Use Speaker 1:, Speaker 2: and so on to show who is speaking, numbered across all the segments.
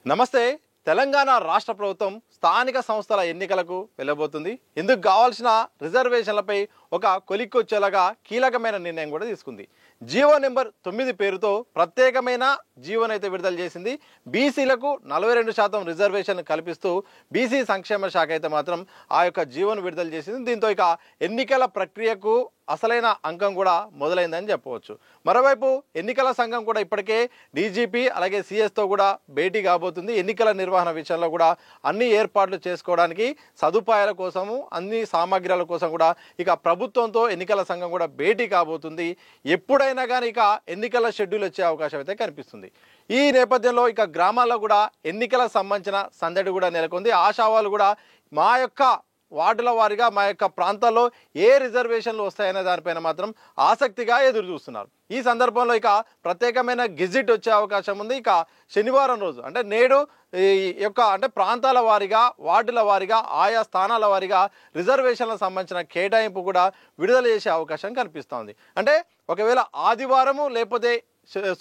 Speaker 1: నమస్తే. తెలంగాణ రాష్ట్ర ప్రభుత్వం స్థానిక సంస్థల ఎన్నికలకు వెళ్ళబోతుంది. ఇందుకు కావాల్సిన రిజర్వేషన్లపై ఒక కొలిక్కొచ్చేలాగా కీలకమైన నిర్ణయం కూడా తీసుకుంది. జీవో నెంబర్ 9 పేరుతో ప్రత్యేకమైన జీవోనైతే విడుదల చేసింది. బీసీలకు 42% రిజర్వేషన్ కల్పిస్తూ బీసీ సంక్షేమ శాఖ అయితే మాత్రం ఆ యొక్క జీవోను విడుదల చేసింది. దీంతో ఇక ఎన్నికల ప్రక్రియకు అసలైన అంకం కూడా మొదలైందని చెప్పవచ్చు. మరోవైపు ఎన్నికల సంఘం కూడా ఇప్పటికే డీజీపీ అలాగే సీఎస్తో కూడా భేటీ కాబోతుంది. ఎన్నికల నిర్వహణ విషయంలో కూడా అన్ని ఏర్పాట్లు చేసుకోవడానికి సదుపాయాల కోసము అన్ని సామగ్రిల కోసం కూడా ఇక ప్రభుత్వంతో ఎన్నికల సంఘం కూడా భేటీ కాబోతుంది. ఎప్పుడైనా కానీ ఇక ఎన్నికల షెడ్యూల్ వచ్చే అవకాశం అయితే కనిపిస్తుంది. ఈ నేపథ్యంలో ఇక గ్రామాల్లో కూడా ఎన్నికలకు సంబంధించిన సందడి కూడా నెలకొంది. ఆశావాళ్ళు కూడా మా యొక్క వార్డుల వారీగా మా యొక్క ప్రాంతాల్లో ఏ రిజర్వేషన్లు వస్తాయనే దానిపైన మాత్రం ఆసక్తిగా ఎదురు చూస్తున్నారు. ఈ సందర్భంలో ఇక ప్రత్యేకమైన గెజిట్ వచ్చే అవకాశం ఉంది. ఇక శనివారం రోజు అంటే నేడు ఈ యొక్క అంటే ప్రాంతాల వారీగా వార్డుల వారీగా ఆయా స్థానాల వారీగా రిజర్వేషన్లకు సంబంధించిన కేటాయింపు కూడా విడుదల చేసే అవకాశం కనిపిస్తోంది. అంటే ఒకవేళ ఆదివారము లేకపోతే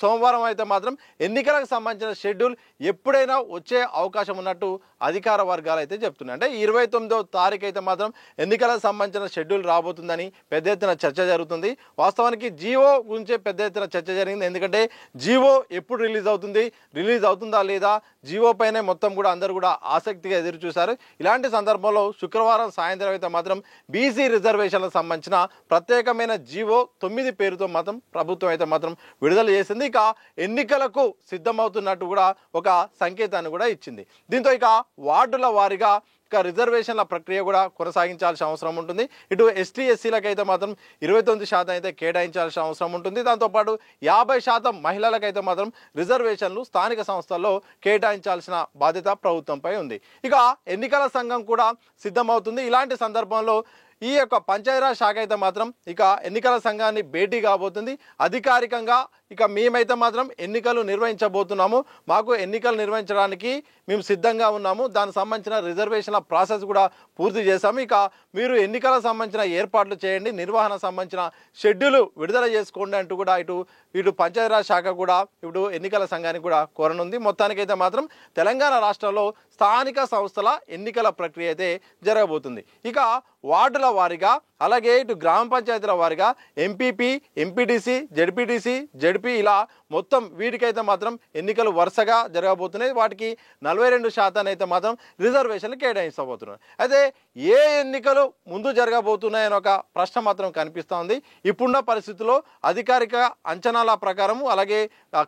Speaker 1: సోమవారం అయితే మాత్రం ఎన్నికలకు సంబంధించిన షెడ్యూల్ ఎప్పుడైనా వచ్చే అవకాశం ఉన్నట్టు అధికార వర్గాలు అయితే చెప్తున్నాయి. అంటే 29వ తారీఖు అయితే మాత్రం ఎన్నికలకు సంబంధించిన షెడ్యూల్ రాబోతుందని పెద్ద ఎత్తున చర్చ జరుగుతుంది. వాస్తవానికి జీవో గురించే పెద్ద ఎత్తున చర్చ జరిగింది. ఎందుకంటే జీవో ఎప్పుడు రిలీజ్ అవుతుందా లేదా జీవో పైనే మొత్తం కూడా అందరూ కూడా ఆసక్తిగా ఎదురు చూశారు. ఇలాంటి సందర్భంలో శుక్రవారం సాయంత్రం అయితే మాత్రం బీసీ రిజర్వేషన్లకు సంబంధించిన ప్రత్యేకమైన జీవో 9 పేరుతో మాత్రం ప్రభుత్వం అయితే మాత్రం విడుదల చేసింది. ఇక ఎన్నికలకు సిద్ధమవుతున్నట్టు కూడా ఒక సంకేతాన్ని కూడా ఇచ్చింది. దీంతో ఇక వార్డుల వారీగా ఇక రిజర్వేషన్ల ప్రక్రియ కూడా కొనసాగించాల్సిన అవసరం ఉంటుంది. ఇటు ఎస్టీ ఎస్సీలకు అయితే మాత్రం 29% అయితే కేటాయించాల్సిన అవసరం ఉంటుంది. దాంతోపాటు 50% మహిళలకైతే మాత్రం రిజర్వేషన్లు స్థానిక సంస్థల్లో కేటాయించాల్సిన బాధ్యత ప్రభుత్వంపై ఉంది. ఇక ఎన్నికల సంఘం కూడా సిద్ధమవుతుంది. ఇలాంటి సందర్భంలో ఈ యొక్క పంచాయతీరాజ్ శాఖ అయితే మాత్రం ఇక ఎన్నికల సంఘాన్ని భేటీ కాబోతుంది. అధికారికంగా ఇక మేమైతే మాత్రం ఎన్నికలు నిర్వహించబోతున్నాము, మాకు ఎన్నికలు నిర్వహించడానికి మేము సిద్ధంగా ఉన్నాము, దానికి సంబంధించిన రిజర్వేషన్ల ప్రాసెస్ కూడా పూర్తి చేశాము, ఇక మీరు ఎన్నికలకు సంబంధించిన ఏర్పాట్లు చేయండి, నిర్వహణ సంబంధించిన షెడ్యూల్ విడుదల చేసుకోండి అంటూ కూడా ఇటు పంచాయతీరాజ్ శాఖ కూడా ఇప్పుడు ఎన్నికల సంఘానికి కూడా కోరనుంది. మొత్తానికైతే మాత్రం తెలంగాణ రాష్ట్రంలో స్థానిక సంస్థల ఎన్నికల ప్రక్రియ అయితే జరగబోతుంది. ఇక వార్డుల వారీగా అలాగే ఇటు గ్రామ పంచాయతీల వారీగా ఎంపీపీ, ఎంపీటీసీ, జెడ్పీటీసీ, జెడ్పీ ఇలా మొత్తం వీటికైతే మాత్రం ఎన్నికలు వరుసగా జరగబోతున్నాయి. వాటికి 42% అయితే మాత్రం రిజర్వేషన్లు కేటాయించబోతున్నారు. అయితే ఏ ఎన్నికలు ముందు జరగబోతున్నాయని ఒక ప్రశ్న మాత్రం కనిపిస్తూ ఉంది. ఇప్పుడున్న పరిస్థితుల్లో అధికారిక అంచనాల ప్రకారం అలాగే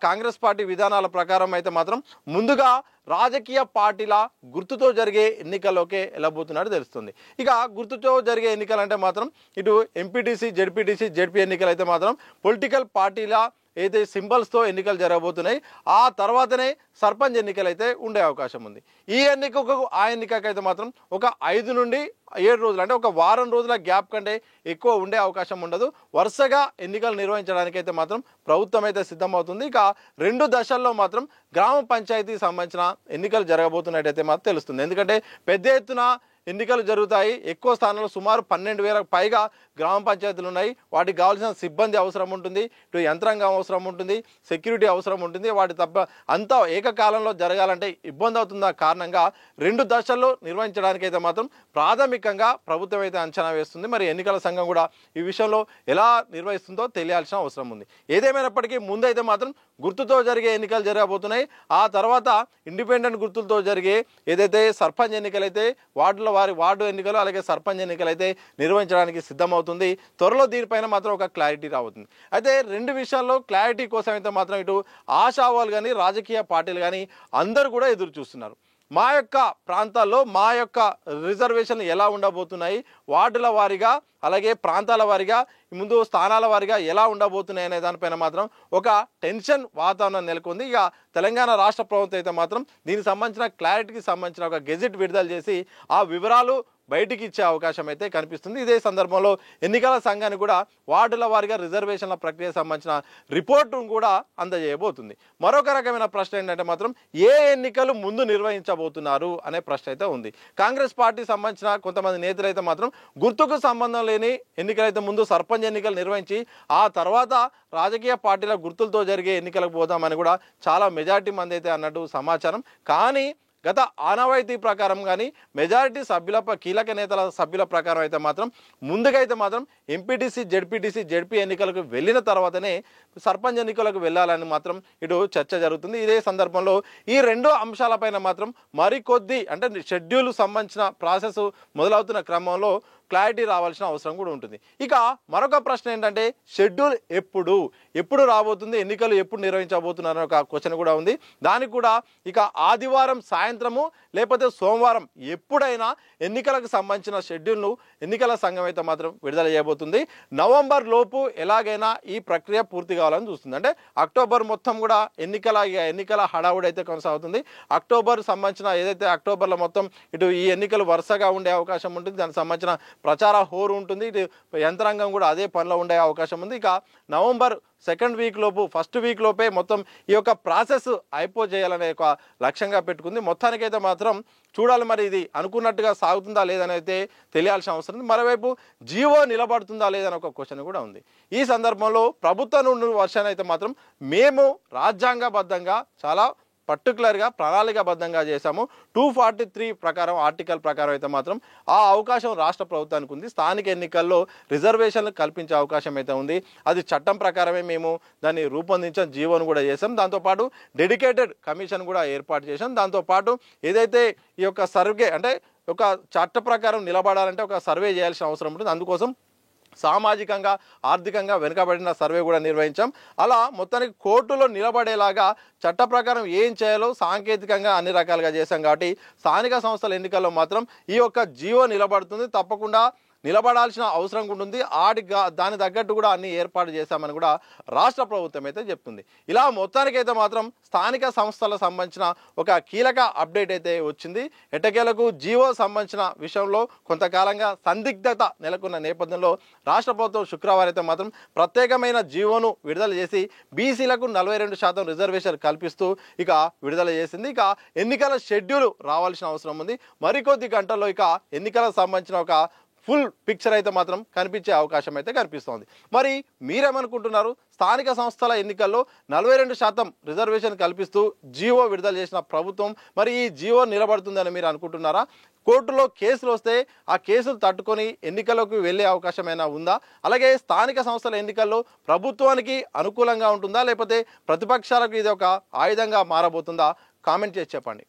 Speaker 1: కాంగ్రెస్ పార్టీ విధానాల ప్రకారం అయితే మాత్రం ముందుగా రాజకీయ పార్టీల గుర్తుతో జరిగే ఎన్నికల్లోకే వెళ్ళబోతున్నట్టు తెలుస్తుంది. ఇక గుర్తుతో జరిగే ఎన్నికలు అంటే మాత్రం ఇటు ఎంపీటీసీ, జెడ్పీ ఎన్నికలు అయితే మాత్రం పొలిటికల్ పార్టీల అయితే సింబల్స్తో ఎన్నికలు జరగబోతున్నాయి. ఆ తర్వాతనే సర్పంచ్ ఎన్నికలు అయితే ఉండే అవకాశం ఉంది. ఈ ఎన్నికకు ఆ ఎన్నికకైతే మాత్రం ఒక 5 నుండి 7 రోజులు అంటే ఒక వారం రోజుల గ్యాప్ కంటే ఎక్కువ ఉండే అవకాశం ఉండదు. వరుసగా ఎన్నికలు నిర్వహించడానికైతే మాత్రం ప్రభుత్వం అయితే సిద్ధమవుతుంది. ఇక 2 దశల్లో మాత్రం గ్రామ పంచాయతీకి సంబంధించిన ఎన్నికలు జరగబోతున్నట్టయితే మాత్రం తెలుస్తుంది. ఎందుకంటే పెద్ద ఎత్తున ఎన్నికలు జరుగుతాయి. ఎక్కువ స్థానాల్లో సుమారు 12,000కు పైగా గ్రామ పంచాయతీలు ఉన్నాయి. వాటికి కావాల్సిన సిబ్బంది అవసరం ఉంటుంది, ఇటు యంత్రాంగం అవసరం ఉంటుంది, సెక్యూరిటీ అవసరం ఉంటుంది. వాటి అంతా ఏకకాలంలో జరగాలంటే ఇబ్బంది అవుతున్న కారణంగా 2 దశల్లో నిర్వహించడానికైతే మాత్రం ప్రాథమికంగా ప్రభుత్వం అయితే అంచనా వేస్తుంది. మరి ఎన్నికల సంఘం కూడా ఈ విషయంలో ఎలా నిర్వహిస్తుందో తెలియాల్సిన అవసరం ఉంది. ఏదేమైనప్పటికీ ముందైతే మాత్రం గుర్తుతో జరిగే ఎన్నికలు జరగబోతున్నాయి. ఆ తర్వాత ఇండిపెండెంట్ గుర్తులతో జరిగే ఏదైతే సర్పంచ్ ఎన్నికలైతే వార్డు ఎన్నికలు అలాగే సర్పంచ్ ఎన్నికలు అయితే నిర్వహించడానికి సిద్ధమవుతుంది. త్వరలో దీనిపైన మాత్రం ఒక క్లారిటీ రాబోతుంది. అయితే 2 విషయాల్లో క్లారిటీ కోసం అయితే మాత్రం ఇటు ఆశావాళ్ళు కానీ రాజకీయ పార్టీలు కానీ అందరూ కూడా ఎదురు చూస్తున్నారు. మా యొక్క ప్రాంతాల్లో మా యొక్క రిజర్వేషన్లు ఎలా ఉండబోతున్నాయి, వార్డుల వారీగా అలాగే ప్రాంతాల వారీగా ముందు స్థానాల వారీగా ఎలా ఉండబోతున్నాయి అనే దానిపైన మాత్రం ఒక టెన్షన్ వాతావరణం నెలకొంది. ఇక తెలంగాణ రాష్ట్ర ప్రభుత్వం అయితే మాత్రం దీనికి సంబంధించిన క్లారిటీకి సంబంధించిన ఒక గెజిట్ విడుదల చేసి ఆ వివరాలు బయటికి ఇచ్చే అవకాశం అయితే కనిపిస్తుంది. ఇదే సందర్భంలో ఎన్నికల సంఘానికి కూడా వార్డుల వారీగా రిజర్వేషన్ల ప్రక్రియ సంబంధించిన రిపోర్టును కూడా అందజేయబోతుంది. మరొక రకమైన ప్రశ్న ఏంటంటే మాత్రం ఏ ఎన్నికలు ముందు నిర్వహించబోతున్నారు అనే ప్రశ్న అయితే ఉంది. కాంగ్రెస్ పార్టీ సంబంధించిన కొంతమంది నేతలు అయితే మాత్రం గుర్తుకు సంబంధం లేని ఎన్నికలైతే ముందు సర్పంచ్ ఎన్నికలు నిర్వహించి ఆ తర్వాత రాజకీయ పార్టీల గుర్తులతో జరిగే ఎన్నికలకు పోదామని కూడా చాలా మెజారిటీ మంది అయితే అన్నట్టు సమాచారం. కానీ గత ఆనవాయితీ ప్రకారం కానీ మెజారిటీ సభ్యుల కీలక నేతల సభ్యుల ప్రకారం అయితే మాత్రం ముందుగా అయితే మాత్రం ఎంపీటీసీ జెడ్పీ ఎన్నికలకు వెళ్ళిన తర్వాతనే సర్పంచ్ ఎన్నికలకు వెళ్ళాలని మాత్రం ఇటు చర్చ జరుగుతుంది. ఇదే సందర్భంలో ఈ రెండు అంశాలపైన మాత్రం మరికొద్ది అంటే షెడ్యూల్ సంబంధించిన ప్రాసెస్ మొదలవుతున్న క్రమంలో క్లారిటీ రావాల్సిన అవసరం కూడా ఉంటుంది. ఇక మరొక ప్రశ్న ఏంటంటే షెడ్యూల్ ఎప్పుడు రాబోతుంది, ఎన్నికలు ఎప్పుడు నిర్వహించబోతున్నారు ఒక క్వశ్చన్ కూడా ఉంది. దానికి కూడా ఇక ఆదివారం సాయంత్రము లేకపోతే సోమవారం ఎప్పుడైనా ఎన్నికలకు సంబంధించిన షెడ్యూల్ను ఎన్నికల సంఘం అయితే మాత్రం విడుదల చేయబోతుంది. నవంబర్ లోపు ఎలాగైనా ఈ ప్రక్రియ పూర్తి కావాలని చూస్తుంది. అంటే అక్టోబర్ మొత్తం కూడా ఎన్నికల హడావుడి అయితే కొనసాగుతుంది. అక్టోబర్ సంబంధించిన ఏదైతే అక్టోబర్లో మొత్తం ఇటు ఈ ఎన్నికలు వరుసగా ఉండే అవకాశం ఉంటుంది. దానికి సంబంధించిన ప్రచార హోరు ఉంటుంది. ఇటు యంత్రాంగం కూడా అదే పనిలో ఉండే అవకాశం ఉంది. ఇక నవంబర్ సెకండ్ వీక్ లోపు ఫస్ట్ వీక్ లోపే మొత్తం ఈ యొక్క ప్రాసెస్ చేయాలనే ఒక లక్ష్యంగా పెట్టుకుంది. మొత్తానికైతే మాత్రం చూడాలి మరి ఇది అనుకున్నట్టుగా సాగుతుందా లేదని అయితే తెలియాల్సిన అవసరం ఉంది. మరోవైపు జీవో నిలబడుతుందా లేదని ఒక క్వశ్చన్ కూడా ఉంది. ఈ సందర్భంలో ప్రభుత్వం నుండి వర్షాన్ని అయితే మాత్రం మేము రాజ్యాంగబద్ధంగా చాలా పర్టికులర్గా ప్రణాళికాబద్ధంగా చేశాము. 243 ప్రకారం ఆర్టికల్ ప్రకారం అయితే మాత్రం ఆ అవకాశం రాష్ట్ర ప్రభుత్వానికి ఉంది. స్థానిక ఎన్నికల్లో రిజర్వేషన్లు కల్పించే అవకాశం అయితే ఉంది. అది చట్టం ప్రకారమే మేము దాన్ని రూపొందించాం, జీవోను కూడా చేసాం. దాంతోపాటు డెడికేటెడ్ కమిషన్ కూడా ఏర్పాటు చేసాం. దాంతోపాటు ఏదైతే ఈ యొక్క సర్వే అంటే ఒక చట్ట ప్రకారం నిలబడాలంటే ఒక సర్వే చేయాల్సిన అవసరం ఉంటుంది. అందుకోసం సామాజికంగా ఆర్థికంగా వెనుకబడిన సర్వే కూడా నిర్వహించాం. అలా మొత్తానికి కోర్టులో నిలబడేలాగా చట్ట ప్రకారం ఏం చేయాలో సాంకేతికంగా అన్ని రకాలుగా చేశాం. కాబట్టి స్థానిక సంస్థల ఎన్నికల్లో మాత్రం ఈ యొక్క జీవో నిలబడుతుంది, తప్పకుండా నిలబడాల్సిన అవసరం ఉంటుంది. దాని తగ్గట్టు కూడా అన్ని ఏర్పాటు చేశామని కూడా రాష్ట్ర ప్రభుత్వం అయితే చెప్తుంది. ఇలా మొత్తానికైతే మాత్రం స్థానిక సంస్థలకు సంబంధించిన ఒక కీలక అప్డేట్ అయితే వచ్చింది. ఎట్టకేలకు జీవో సంబంధించిన విషయంలో కొంతకాలంగా సందిగ్ధత నెలకొన్న నేపథ్యంలో రాష్ట్ర ప్రభుత్వం శుక్రవారం అయితే మాత్రం ప్రత్యేకమైన జీవోను విడుదల చేసి బీసీలకు 42% రిజర్వేషన్ కల్పిస్తూ ఇక విడుదల చేసింది. ఇక ఎన్నికల షెడ్యూల్ రావాల్సిన అవసరం ఉంది. మరికొద్ది గంటల్లో ఇక ఎన్నికలకు సంబంధించిన ఒక ఫుల్ పిక్చర్ అయితే మాత్రం కనిపించే అవకాశం అయితే కనిపిస్తోంది. మరి మీరేమనుకుంటున్నారు? స్థానిక సంస్థల ఎన్నికల్లో 42% రిజర్వేషన్ కల్పిస్తూ జీవో విడుదల చేసిన ప్రభుత్వం మరి ఈ జీవో నిలబడుతుందని మీరు అనుకుంటున్నారా? కోర్టులో కేసులు వస్తే ఆ కేసులు తట్టుకొని ఎన్నికలకు వెళ్ళే అవకాశమైనా ఉందా? అలాగే స్థానిక సంస్థల ఎన్నికల్లో ప్రభుత్వానికి అనుకూలంగా ఉంటుందా లేకపోతే ప్రతిపక్షాలకు ఇది ఒక ఆయుధంగా మారబోతుందా? కామెంట్ చేసి చెప్పండి.